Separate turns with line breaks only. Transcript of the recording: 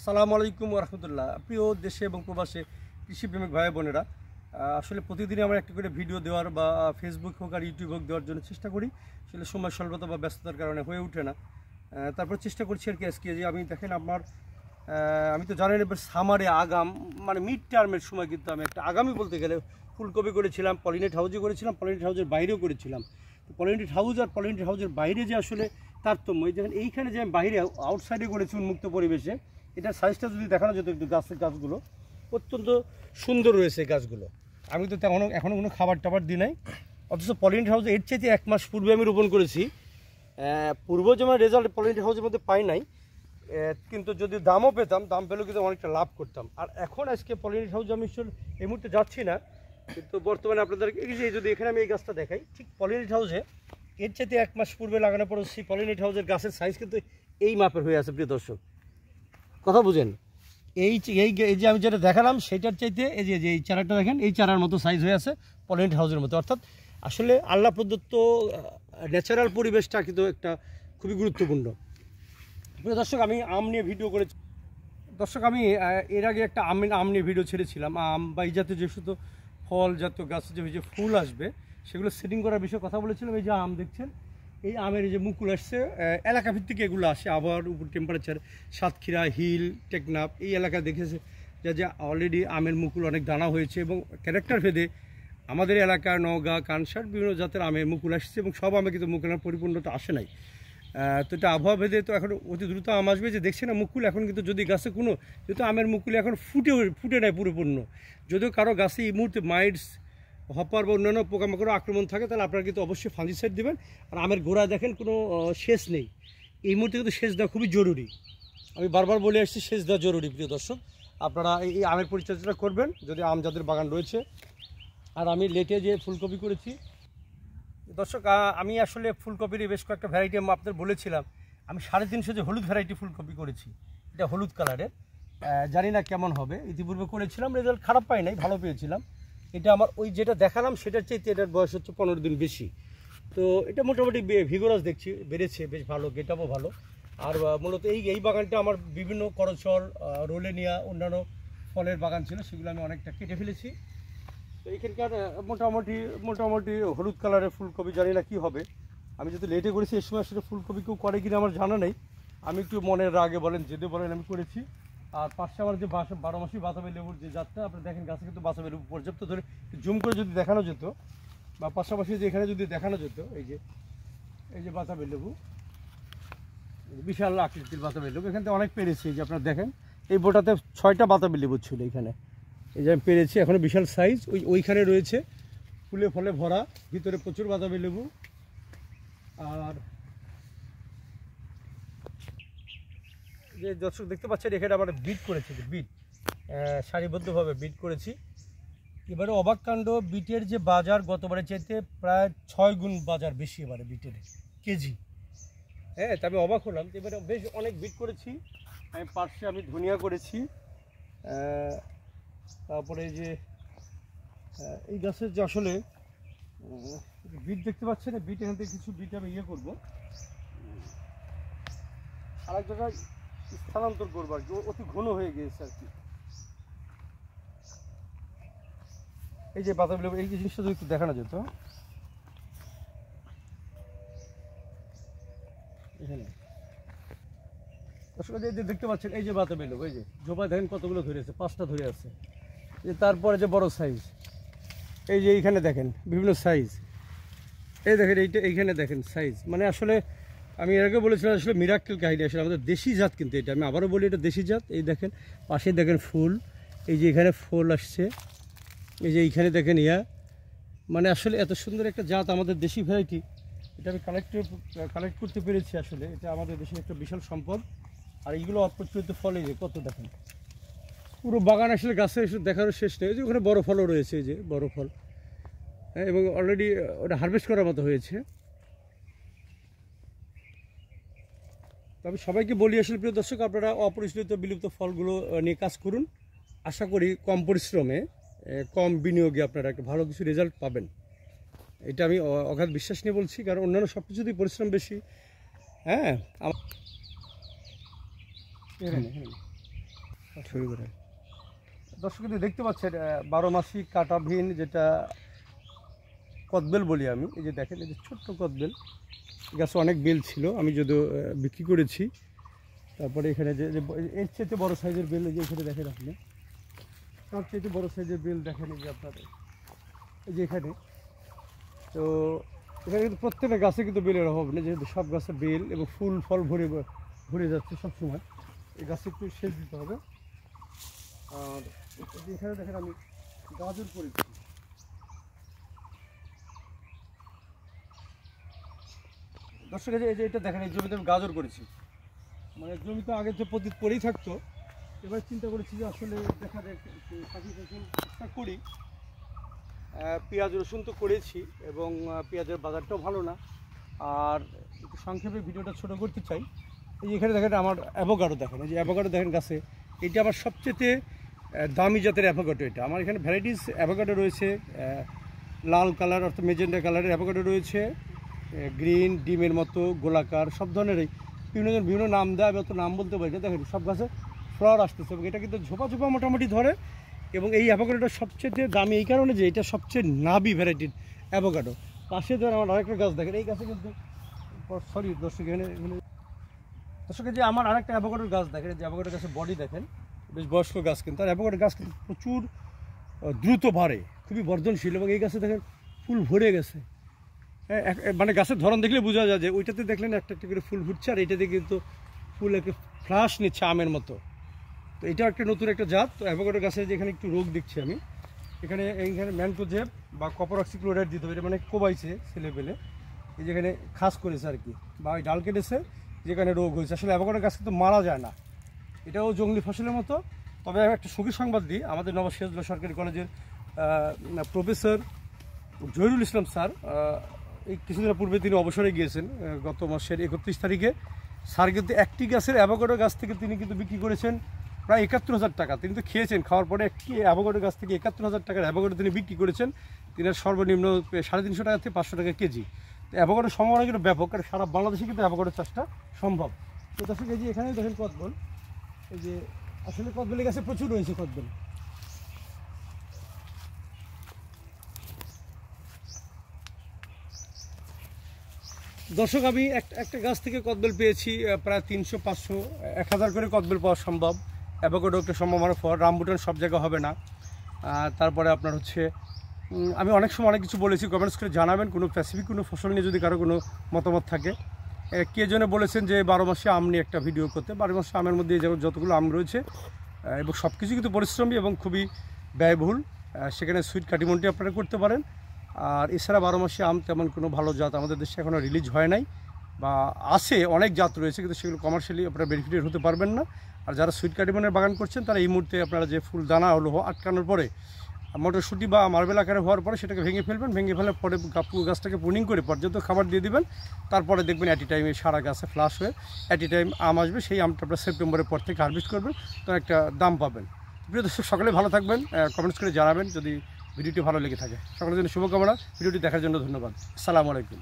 আসসালামু আলাইকুম রহমতুল্লাহ। প্রিয় দেশে এবং প্রবাসে কৃষিপ্রেমিক ভাই বোনেরা, আসলে প্রতিদিনই আমরা একটা করে ভিডিও দেওয়ার বা ফেসবুক হোক আর ইউটিউব হোক দেওয়ার জন্য চেষ্টা করি। আসলে সময় স্বল্পতা বা ব্যস্ততার কারণে হয়ে ওঠে না। তারপর চেষ্টা করছি আর কি আজকে যে আমি দেখেন আমি তো জানেন এবার সামারে আগাম মানে মিড টার্মের সময় কিন্তু আমি একটা আগামী বলতে গেলে ফুলকপি করেছিলাম, পলিনেট হাউজে করেছিলাম, পলিনেট হাউজের বাইরেও করেছিলাম। তো পলিনেট হাউস আর পলিনেট হাউসের বাইরে যে আসলে তারতম্য, দেখেন এইখানে যে আমি বাইরে আউটসাইডে করেছি উন্মুক্ত পরিবেশে, এটা সাইজটা যদি দেখানো যেত একটু, গাছগুলো অত্যন্ত সুন্দর রয়েছে গাছগুলো। আমি তো এখনও কোনো খাবার টাবার দিই নাই, অথচ পলিনেট হাউসে এর চাইতে 1 মাস পূর্বে আমি রোপণ করেছি। পূর্ব যেমন রেজাল্ট পলিনেট হাউসের মধ্যে পাই নাই, কিন্তু যদি দামও পেতাম, দাম পেলেও কিন্তু অনেকটা লাভ করতাম। আর এখন আজকে পলিনেট হাউসে আমি এই মুহূর্তে যাচ্ছি না, কিন্তু বর্তমানে আপনাদেরকে যদি এখানে আমি এই গাছটা দেখাই, ঠিক পলিনেট হাউসে এর চাইতে 1 মাস পূর্বে লাগানো পড়েছি। পলিনেট হাউসের গাছের সাইজ কিন্তু এই মাপের হয়ে আছে। প্রিয় দর্শক, কথা বুঝেন, এই যে আমি যেটা দেখালাম সেটার চাইতে এই যে এই চারাটা দেখেন, এই চারার মতো সাইজ হয়ে আছে পলিনেট হাউসের মতো। অর্থাৎ আসলে আল্লাহ প্রদত্ত ন্যাচারাল পরিবেশটা কিন্তু একটা খুবই গুরুত্বপূর্ণ। প্রিয় দর্শক, আমি আম নিয়ে ভিডিও করেছি। দর্শক, আমি এর আগে একটা আম নিয়ে ভিডিও ছেড়েছিলাম। আম বা এই জাতীয় যে শুধু ফল জাতীয় গাছে যে ফুল আসবে সেগুলো সেটিং করার বিষয়ে কথা বলেছিলাম। এই যে আম দেখছেন, এই আমের এই যে মুকুল আসছে, এলাকা ভিত্তিক এগুলো আসে, আবহাওয়ার উপর টেম্পারেচার। সাতক্ষীরা, হিল, টেকনাফ এই এলাকা দেখেছে যে অলরেডি আমের মুকুল অনেক দানা হয়েছে, এবং ক্যারেক্টার ভেদে আমাদের এলাকা নওগাঁ, কানসার বিভিন্ন জাতের আমের মুকুল আসছে, এবং সব আমে কিন্তু মুকুলের পরিপূর্ণতা আসে নাই। তো এটা আবহাওয়া ভেদে তো এখন অতি দ্রুত আম আসবে। যে দেখছে না মুকুল এখন কিন্তু, যদি গাছে কোনো যেহেতু আমের মুকুল এখন ফুটে নেয় পরিপূর্ণ, যদিও কারো গাছে এই মুহূর্তে মাইটস, হপার বা অন্যান্য পোকামাকড় আক্রমণ থাকে, তাহলে আপনারা কিন্তু অবশ্যই ফাঙ্গিসাইড দেবেন। আর আমের গোড়ায় দেখেন কোনো সেচ নেই, এই মুহূর্তে কিন্তু সেচ দেওয়া খুবই জরুরি। আমি বারবার বলে আসছি, সেচ দেওয়া জরুরি। প্রিয় দর্শক, আপনারা এই আমের পরিচর্যাটা করবেন যদি আম যাদের বাগান রয়েছে। আর আমি লেটে যে ফুলকপি করেছি দর্শক, আমি আসলে ফুলকপির বেশ কয়েকটা ভ্যারাইটি আমি আপনাদের বলেছিলাম। আমি 350 যে হলুদ ভ্যারাইটি ফুলকপি করেছি, এটা হলুদ কালারের, জানি না কেমন হবে। ইতিপূর্বে করেছিলাম, রেজাল্ট খারাপ পাই নাই, ভালো পেয়েছিলাম। এটা আমার ওই যেটা দেখালাম সেটার চাইতে এটার বয়স হচ্ছে 15 দিন বেশি। তো এটা মোটামুটি ভিগোরাস দেখছি, বেড়েছে বেশ ভালো, গেটআপও ভালো। আর মূলত এই বাগানটা আমার বিভিন্ন করচল, রোলেনিয়া, অন্যান্য ফলের বাগান ছিল, সেগুলো আমি অনেকটা কেটে ফেলেছি। তো এইখানকার মোটামুটি হলুদ কালারের ফুলকপি, জানি না কী হবে। আমি যদি লেটে করেছি, এই সময় আসলে ফুলকপি কেউ করে কিনা আমার জানা নেই। আমি একটু মনের রাগে বলেন, জেদে বলেন, আমি করেছি। আর পাশে আমার যে 12 মাসি বাতাবি লেবুর যে জাতটা, আপনি দেখেন গাছে কিন্তু বাতাবি লেবু পর্যাপ্ত ধরে, জুম করে যদি দেখানো যেত, বা পাশাপাশি যে এখানে যদি দেখানো যেত, এই যে বাতাবি লেবু, বিশাল আকৃতির বাতাবি লেবু, এখান থেকে অনেক পেরেছি। এই যে আপনারা দেখেন, এই বোটাতে 6টা বাতাবি লেবু ছিল এইখানে, এই যে আমি পেরেছি, এখনও বিশাল সাইজ। ওইখানে রয়েছে ফুলে ফলে ভরা, ভিতরে প্রচুর বাতাবি লেবু। আর যে দর্শক দেখতে পাচ্ছেন, এখানে আমরা বিট করেছি, বিট সারিবদ্ধভাবে বিট করেছি। এবারে অবাক কাণ্ড, বিটের যে বাজার গতবারের চাইতে প্রায় 6 গুণ বাজার বেশি এবারে বিটের কেজি। হ্যাঁ, তা আমি অবাক হলাম। এবারে বেশ অনেক বিট করেছি। আমি পার্শ্বে আমি ধনিয়া করেছি। তারপরে যে এই গাছের যে আসলে বিট দেখতে পাচ্ছেন, বিট এখান থেকে কিছু বিট আমি করবো, আরেক জায়গায় স্থানান্তর করবো আর কি, অতি ঘন হয়ে গিয়েছে আর কি। এই যে বাতাবি লেবু, এই জিনিসটা যদি একটু দেখানো যেত এখানে, আসলে এই যে দেখতে পাচ্ছেন, এই যে বাতাবি লেবু, এই যে জোপায় দেখেন কতগুলো ধরেছে, 5টা ধরে আছে। যে তারপরে যে বড় সাইজ, এই যে এইখানে দেখেন বিভিন্ন সাইজ, এই দেখেন এইখানে দেখেন সাইজ। মানে আসলে আমি এর আগে বলেছিলাম, আসলে মিরাক্কেল কাহিনী, আসলে আমাদের দেশি জাত কিন্তু এটা, আমি আবারও বলি এটা দেশি জাত। এই দেখেন পাশে দেখেন ফুল, এই যে এখানে ফুল আসছে, এই যে এইখানে দেখেন মানে আসলে এত সুন্দর একটা জাত, আমাদের দেশি ভ্যারাইটি, এটা আমি কালেক্ট করতে পেরেছি। আসলে এটা আমাদের দেশের একটা বিশাল সম্পদ। আর এইগুলো অপ্রচলিত ফল, এই যে কত দেখেন, পুরো বাগান আসলে গাছে এসে দেখারও শেষ নেই। যে ওখানে বড় ফলও রয়েছে, এই যে বড় ফল, হ্যাঁ, এবং অলরেডি ওটা হারভেস্ট করার মতো হয়েছে। তো আমি সবাইকে বলি, আসলে প্রিয় দর্শক, আপনারা অপরিচিত বিলুপ্ত ফলগুলো নিয়ে কাজ করুন। আশা করি কম পরিশ্রমে, কম বিনিয়োগে আপনারা একটা ভালো কিছু রেজাল্ট পাবেন। এটা আমি অগাধ বিশ্বাস নিয়ে বলছি, কারণ অন্যান্য সব কিছুতেই পরিশ্রম বেশি। হ্যাঁ,
শুরু করেন।
দর্শক কিন্তু দেখতে পাচ্ছেন 12 মাসি কাটাভিন, যেটা কদবেল বলি আমি। এই যে দেখেন, এই যে ছোট্ট কদবেল গাছে অনেক বেল ছিল, আমি যদিও বিক্রি করেছি। তারপরে এখানে যে এর চেয়ে বড় সাইজের বেল, এই যে এখানে দেখেন আপনি, তার চেয়ে বড় সাইজের বেল দেখেন এই যে আপনাদের, এই যে এখানে। তো এখানে কিন্তু প্রত্যেকটা গাছে কিন্তু বেলের অভাব নেই, যেহেতু সব গাছে বেল এবং ফুল ফল ভরে যাচ্ছে সবসময়। এই গাছে একটু সেচ দিতে হবে। আর এখানে দেখেন আমি গাজর করেছি। দর্শক এই যে এটা দেখেন, এই জমিতে আমি গাজর করেছি। মানে জমি তো আগে যে পদ্ধতি পরেই থাকতো, এবার চিন্তা করেছি যে আসলে দেখা যায় একটু সাথী চেষ্টা করি। পেঁয়াজ রসুন তো করেছি, এবং পেঁয়াজের বাজারটাও ভালো না। আর একটু সংক্ষেপে ভিডিওটা ছোটো করতে চাই। এই যে এখানে দেখেন আমার অ্যাভোকাডো দেখেন, এই যে অ্যাভোকাডো দেখেন গাছে। এটা আমার সবচেয়ে দামি জাতের অ্যাভোকাডো। এটা আমার এখানে ভ্যারাইটিস অ্যাভোকাডো রয়েছে, লাল কালার অর্থাৎ মেজেন্ডা কালারের অ্যাভোকাডো রয়েছে, গ্রিন ডিমের মতো গোলাকার, সব ধরনেরই বিভিন্ন নাম দেয়, আমি অত নাম বলতে পারি না। দেখেন সব গাছে ফ্লাওয়ার আসতেছে, এবং এটা কিন্তু ঝোপা ঝোপা মোটামুটি ধরে। এবং এই অ্যাভোকাডোটা সবচেয়ে দামি এই কারণে যে এটা সবচেয়ে নাবি ভ্যারাইটির অ্যাভোকাডো। পাশে ধর আমার আরেকটা গাছ দেখেন, এই গাছে কিন্তু সরি দর্শক, এখানে দর্শকের যে আমার আরেকটা অ্যাভোকাডোর গাছ দেখেন, যে অ্যাভোকাডোর গাছের বডি দেখেন, বেশ বয়স্ক গাছ কিন্তু। আর অ্যাভোকাডোর গাছ কিন্তু প্রচুর দ্রুত বাড়ে, খুবই বর্ধনশীল। এবং এই গাছে দেখেন ফুল ভরে গেছে। মানে গাছের ধরন দেখলে বোঝা যায় যে ওইটাতে দেখলেন একটা একটা করে ফুল ফুটছে, আর এটাতে কিন্তু ফুল একটা ফ্লাশ নিচ্ছে আমের মতো। তো এটা একটা নতুন একটা জাত। তো অ্যাভোকাডো গাছে যেখানে একটু রোগ দেখছি আমি, এইখানে ম্যানকোজেব বা কপার অক্সিক্লোরাইড দিতে হবে। এটা মানে কোবাইছে ছেলেপেলে, এই যেখানে খাস করেছে আর কি, বা ওই ডাল কেটেছে যেখানে রোগ হয়েছে। আসলে অ্যাভোকাডো গাছ কিন্তু মারা যায় না, এটাও জঙ্গলি ফসলের মতো। তবে একটা সুখী সংবাদ দিই, আমাদের নবাব সিরাজউদ্দৌলা সরকারি কলেজের প্রফেসর জহিরুল ইসলাম স্যার, এই কিছুদিন পূর্বে তিনি অবসরে গিয়েছেন, গত মাসের 31 তারিখে। স্যার কিন্তু একটি গাছের অ্যাভোকাডো গাছ থেকে তিনি কিন্তু বিক্রি করেছেন প্রায় 71,000 টাকা। তিনি তো খেয়েছেন, খাওয়ার পরে একটি অ্যাভোকাডো গাছ থেকে 71,000 টাকার অ্যাভোকাডো তিনি বিক্রি করেছেন। তিনি সর্বনিম্ন 350 টাকা থেকে 500 টাকা কেজি। তো অ্যাভোকাডোর সম্ভাবনা কিন্তু ব্যাপক, কারণ সারা বাংলাদেশে কিন্তু অ্যাভোকাডো চাষটা সম্ভব। তো দর্শক এই যে এখানে দেখেন কদবেল, এই যে আসলে কদবেলের গাছে প্রচুর রয়েছে কদবেল। দর্শক আমি একটা গাছ থেকে কদবেল পেয়েছি প্রায় 300, 500, 1000 করে কদবেল পাওয়া সম্ভব। অ্যাভোকাডো একটা সম্ভাবনার ফল, রামবুটান সব জায়গায় হবে না। তারপরে আপনার হচ্ছে আমি অনেক সময় অনেক কিছু বলেছি, কমেন্টস করে জানাবেন কোনো স্পেসিফিক কোনো ফসল নিয়ে যদি কারো কোনো মতামত থাকে। কে জনে বলেছেন যে 12 মাসে আম নিয়ে একটা ভিডিও করতে। 12 মাসে আমের মধ্যে এই যতগুলো আম রয়েছে এবং সব কিছু কিন্তু পরিশ্রমী এবং খুবই ব্যয়বহুল। সেখানে সুইট কাটিমনটি আপনারা করতে পারেন। আর এছাড়া 12 মাসে আম তেমন কোনো ভালো জাত আমাদের দেশে এখনও রিলিজ হয় নাই, বা আছে অনেক জাত রয়েছে, কিন্তু সেগুলো কমার্শিয়ালি আপনারা বেনিফিটেড হতে পারবেন না। আর যারা সুইট কাটিমনের বাগান করছেন তারা এই মুহূর্তে আপনারা যে ফুল দানা হলো আটকানোর পরে মটরশুঁটি বা মার্বেল আকারে হওয়ার পরে সেটাকে ভেঙে ফেলবেন, ভেঙে ফেলার পরে পুরো গাছটাকে পুনিং করে পর্যাপ্ত খাবার দিয়ে দিবেন। তারপরে দেখবেন অ্যাট এ টাইমে সারা গাছে ফ্লাশ হয়ে অ্যাট এ টাইম আম আসবে। সেই আমটা আপনারা সেপ্টেম্বরের পর থেকে হারভেস্ট করবেন, তো একটা দাম পাবেন। প্রিয় দর্শক সকলে ভালো থাকবেন, কমেন্টস করে জানাবেন যদি ভিডিওটি ভালো লেগে থাকে। সকলের জন্য শুভকামনা, ভিডিওটি দেখার জন্য ধন্যবাদ। আসসালামু আলাইকুম।